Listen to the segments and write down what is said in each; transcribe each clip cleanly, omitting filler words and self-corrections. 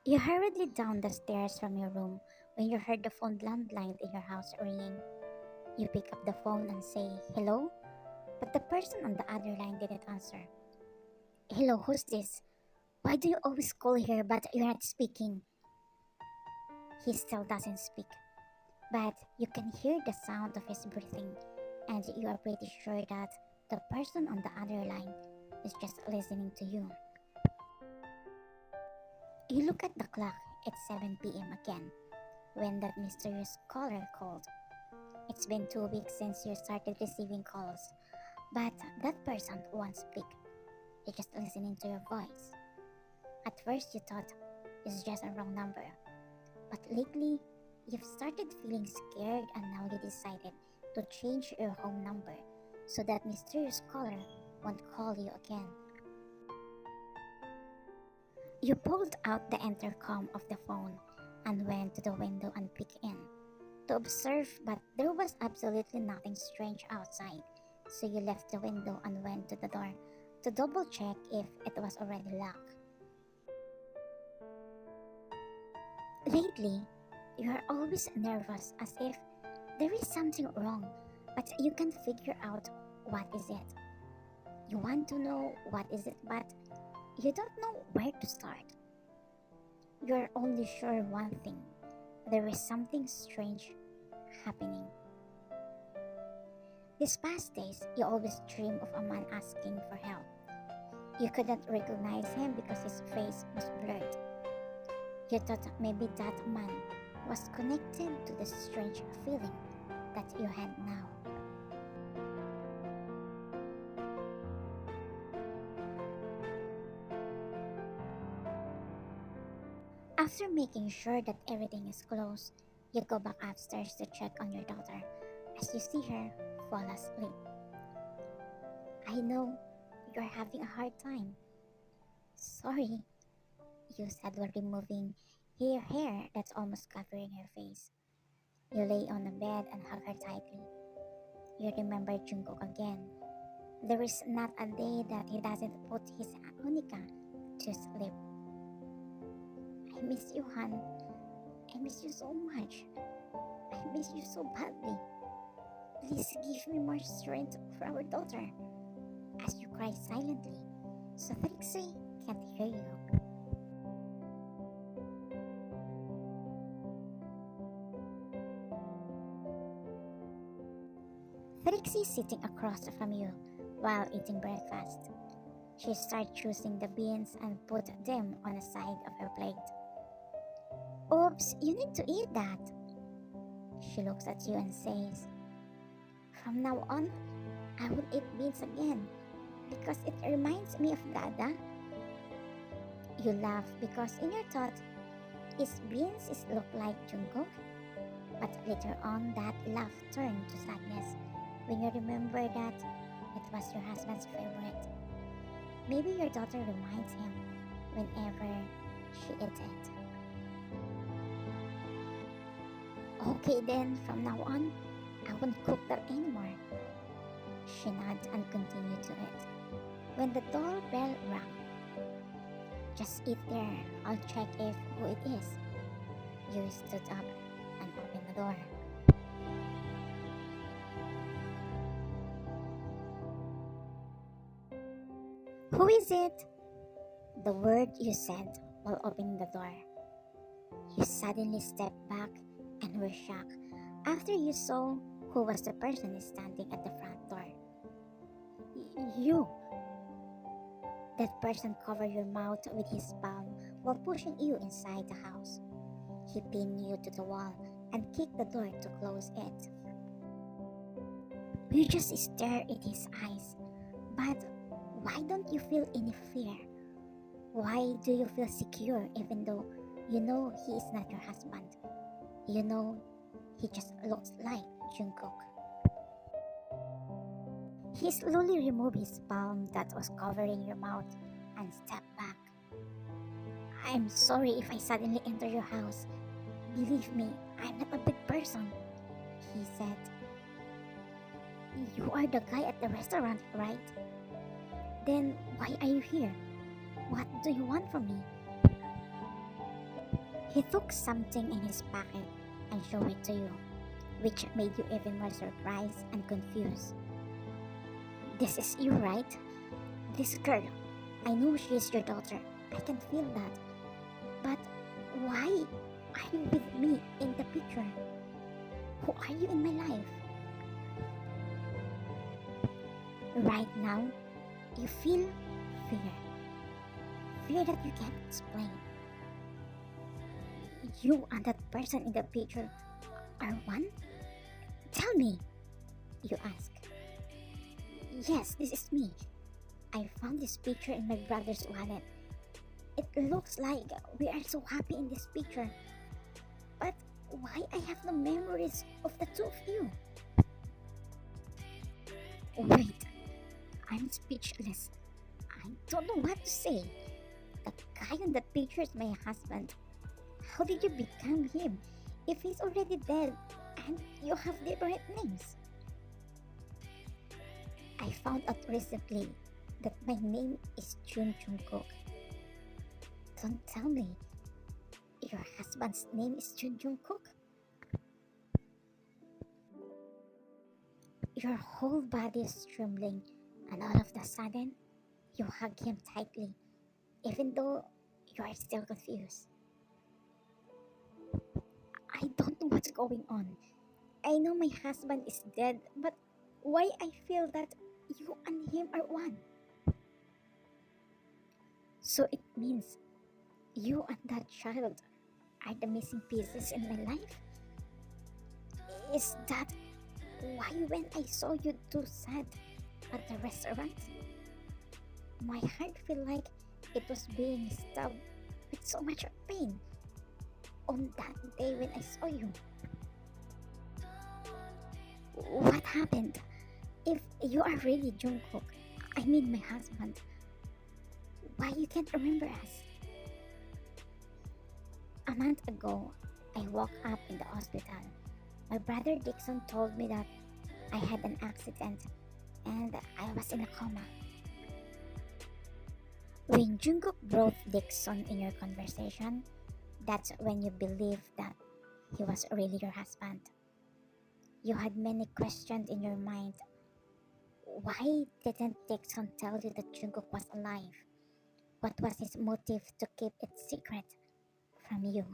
You hurriedly down the stairs from your room when you heard the phone landline in your house ringing. You pick up the phone and say, "Hello?" But the person on the other line didn't answer. "Hello, who's this? Why do you always call here but you're not speaking?" He still doesn't speak, but you can hear the sound of his breathing, and you are pretty sure that the person on the other line is just listening to you. You look at the clock, it's 7 p.m. again, when that mysterious caller called. It's been 2 weeks since you started receiving calls, but that person won't speak. They're just listening to your voice. At first, you thought it's just a wrong number, but lately, you've started feeling scared and now you decided to change your home number so that mysterious caller won't call you again. You pulled out the intercom of the phone and went to the window and peeked in to observe, but there was absolutely nothing strange outside. So you left the window and went to the door to double check if it was already locked. Lately, you are always nervous as if there is something wrong, but you can't figure out what is it. You want to know what is it, but you don't know where to start. You're only sure one thing. There is something strange happening. These past days, you always dream of a man asking for help. You couldn't recognize him because his face was blurred. You thought maybe that man was connected to the strange feeling that you had now. After making sure that everything is closed, you go back upstairs to check on your daughter as you see her fall asleep. "I know you're having a hard time." "Sorry," you said while removing her hair that's almost covering her face. You lay on the bed and hug her tightly. You remember Jungkook again. There is not a day that he doesn't put his Unika to sleep. "I miss you, Han. I miss you so much. I miss you so badly. Please give me more strength for our daughter," as you cry silently so Trixie can't hear you. Trixie sitting across from you while eating breakfast. She starts choosing the beans and put them on the side of her plate. "Oops, you need to eat that." She looks at you and says, "From now on, I will eat beans again because it reminds me of Dada." You laugh because in your thought, is beans is look like Jungkook? But later on, that laugh turned to sadness when you remember that it was your husband's favorite. Maybe your daughter reminds him whenever she eats it. "Okay then, from now on, I won't cook that anymore." She nods and continued to eat. When the doorbell rang, "Just eat there, I'll check if who it is." You stood up and opened the door. "Who is it?" The word you said while opening the door. You suddenly stepped back and were shocked after you saw who was the person standing at the front door. You! That person covered your mouth with his palm while pushing you inside the house. He pinned you to the wall and kicked the door to close it. You just stare at his eyes. But why don't you feel any fear? Why do you feel secure even though you know he is not your husband? You know he just looks like Jungkook. He slowly removed his palm that was covering your mouth and stepped back. "I'm sorry if I suddenly enter your house. Believe me, I'm not a big person," he said. "You are the guy at the restaurant, right? Then why are you here? What do you want from me?" He took something in his pocket and showed it to you, which made you even more surprised and confused. This is you, right? This girl. I know she is your daughter. I can feel that. But why are you with me in the picture? Who are you in my life? Right now, you feel fear. Fear that you can't explain. You and that person in the picture are one? Tell me, you ask. Yes, this is me. I found this picture in my brother's wallet. It looks like we are so happy in this picture. But why I have no memories of the two of you? Wait, I'm speechless. I don't know what to say. The guy in the picture is my husband. How did you become him if he's already dead and you have different names? I found out recently that my name is Jun Jungkook. Don't tell me your husband's name is Jun Jungkook. Your whole body is trembling, and all of a sudden, you hug him tightly, even though you are still confused. I don't know what's going on. I know my husband is dead, but why I feel that you and him are one? So it means you and that child are the missing pieces in my life? Is that why when I saw you too sad at the restaurant, my heart felt like it was being stabbed with so much pain on that day when I saw you? What happened? If you are really Jungkook, I mean my husband, why you can't remember us? A month ago, I woke up in the hospital. My brother Dixon told me that I had an accident and I was in a coma. When Jungkook brought Dixon in your conversation, that's when you believed that he was really your husband. You had many questions in your mind. Why didn't Dixon tell you that Jungkook was alive? What was his motive to keep it secret from you?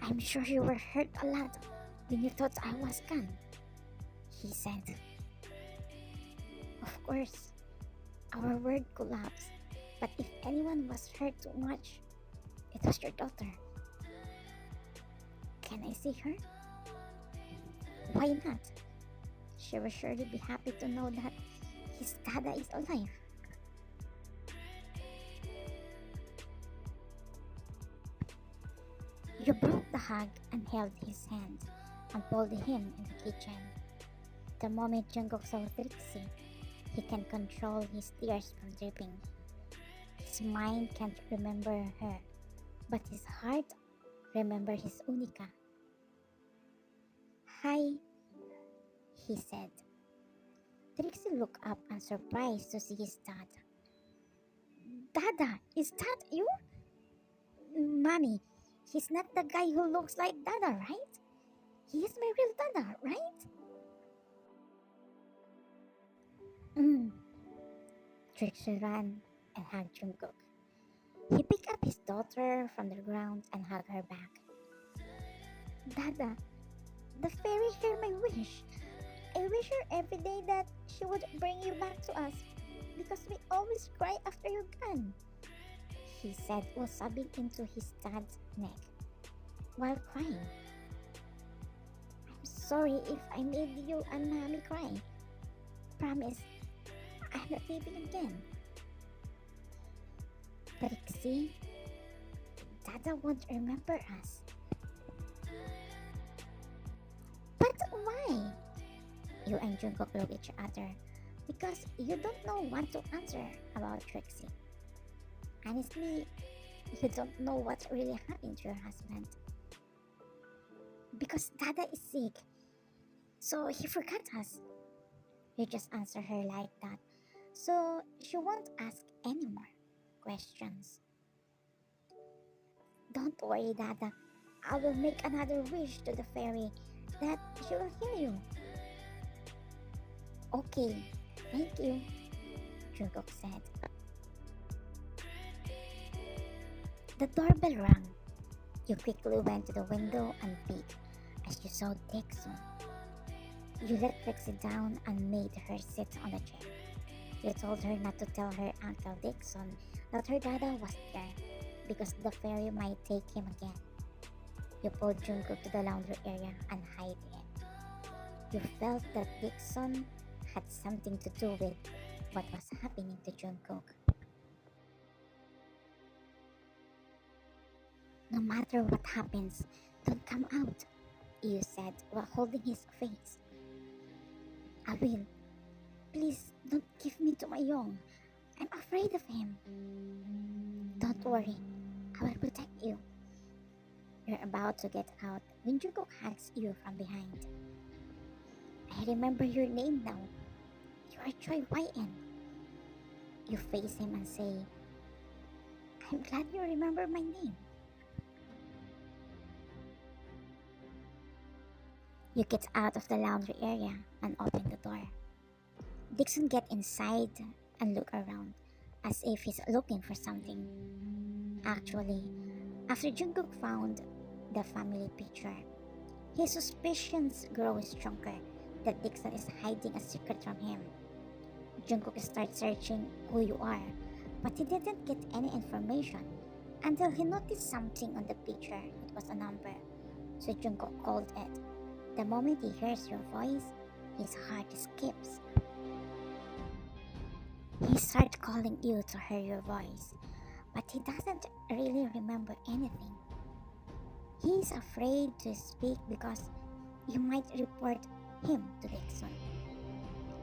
I'm sure you were hurt a lot when you thought I was gone, he said. Of course, our world collapsed, but if anyone was hurt too much, it was your daughter. Can I see her? Why not? She will surely be happy to know that his dada is alive. You broke the hug and held his hand and pulled him in the kitchen. The moment Jungkook saw Trixie, he can control his tears from dripping. His mind can't remember her, but his heart remembers his Unica. Hi, he said. Trixie looked up and surprised to see his dad. Dada, is that you? Mommy, he's not the guy who looks like Dada, right? He is my real Dada, right? Trixie ran and hugged Jungkook. He picked up his daughter from the ground and hugged her back. Dada, the fairy heard my wish. I wish her every day that she would bring you back to us because we always cry after you're gone, he said while sobbing into his dad's neck while crying. I'm sorry if I made you and Mommy cry. Promise, I'm not leaving again. Trixie, Dada won't remember us. But why? You and Jungkook look at each other because you don't know what to answer about Trixie. Honestly, you don't know what really happened to your husband. Because Dada is sick, so he forgot us. You just answer her like that, so she won't ask any more questions. Don't worry, Dada. I will make another wish to the fairy that she will heal you. Okay, thank you, Jungkook said. The doorbell rang. You quickly went to the window and peeked as you saw Dixon. You let Trixie down and made her sit on the chair. You told her not to tell her Uncle Dixon that her dada was there because the fairy might take him again. You pulled Jungkook to the laundry area and hid him. You felt that Dixon had something to do with what was happening to Jungkook. No matter what happens, don't come out, you said while holding his face. I will. Please don't give me to Mayong. I'm afraid of him. Don't worry, I will protect you. You're about to get out when Jungkook hugs you from behind. I remember your name now. You are Choi YN. You face him and say, I'm glad you remember my name. You get out of the laundry area and open the door. Dixon gets inside and look around as if he's looking for something. Actually, after Jungkook found the family picture, his suspicions grow stronger that Dixon is hiding a secret from him. Jungkook starts searching who you are, but he didn't get any information until he noticed something on the picture. It was a number, so Jungkook called it. The moment he hears your voice, his heart skips. He starts calling you to hear your voice, but he doesn't really remember anything. He's afraid to speak because you might report him to Dixon,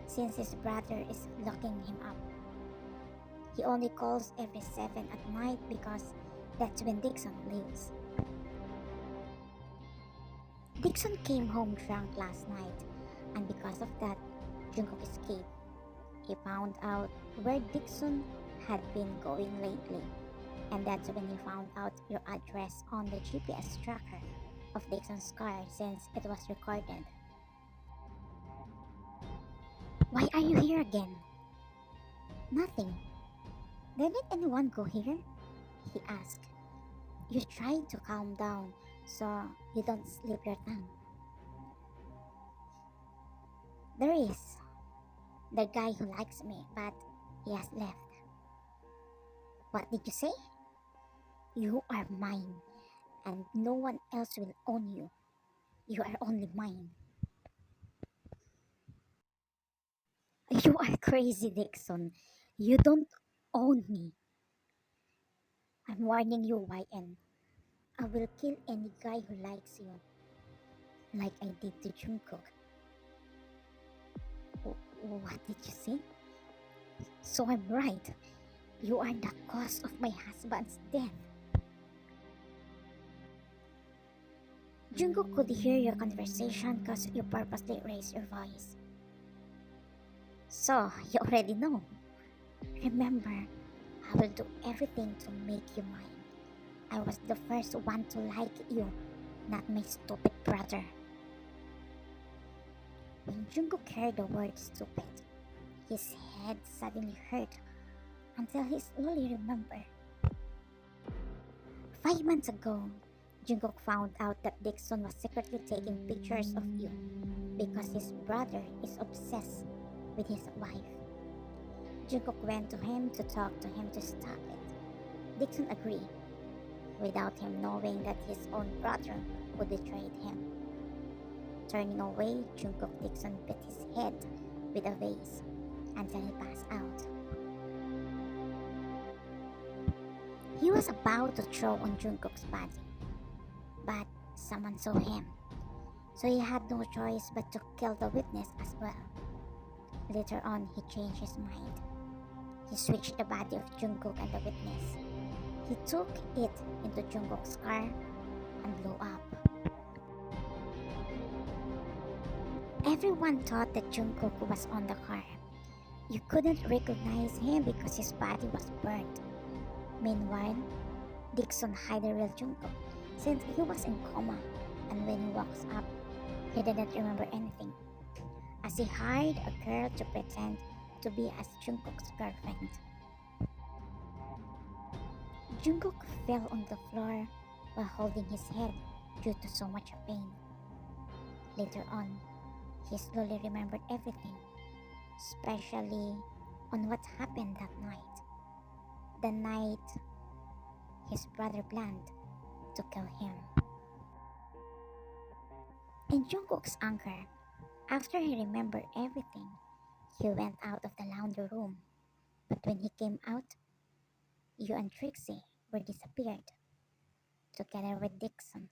since his brother is locking him up. He only calls every 7 at night because that's when Dixon leaves. Dixon came home drunk last night, and because of that, Jungkook escaped. He found out where Dixon had been going lately, and that's when he found out your address on the GPS tracker of Dixon's car since it was recorded. Why are you here again? Nothing. Didn't anyone go here? He asked. You tried to calm down so you don't slip your tongue. There is. The guy who likes me, but he has left. What did you say? You are mine, and no one else will own you. You are only mine. You are crazy, Dixon. You don't own me. I'm warning you, YN. I will kill any guy who likes you, like I did to Jungkook. What did you say? So I'm right. You are the cause of my husband's death. Jungkook could hear your conversation because you purposely raised your voice. So, you already know. Remember, I will do everything to make you mine. I was the first one to like you, not my stupid brother. When Jungkook heard the word stupid, his head suddenly hurt until he slowly remembered. 5 months ago, Jungkook found out that Dixon was secretly taking pictures of you because his brother is obsessed with his wife. Jungkook went to him to talk to him to stop it. Dixon agreed, without him knowing that his own brother would betray him. Turning away, Jungkook Dixon beat his head with a vase until he passed out. He was about to throw on Jungkook's body, but someone saw him, so he had no choice but to kill the witness as well. Later on, he changed his mind. He switched the body of Jungkook and the witness. He took it into Jungkook's car and blew up. Everyone thought that Jungkook was on the car. You couldn't recognize him because his body was burnt. Meanwhile, Dixon hid the real Jungkook since he was in coma, and when he wakes up, he didn't remember anything, as he hired a girl to pretend to be as Jungkook's girlfriend. Jungkook fell on the floor while holding his head due to so much pain. Later on, he slowly remembered everything, especially on what happened that night. The night his brother planned to kill him. In Jungkook's anger, after he remembered everything, he went out of the laundry room. But when he came out, you and Trixie were disappeared, together with Dixon.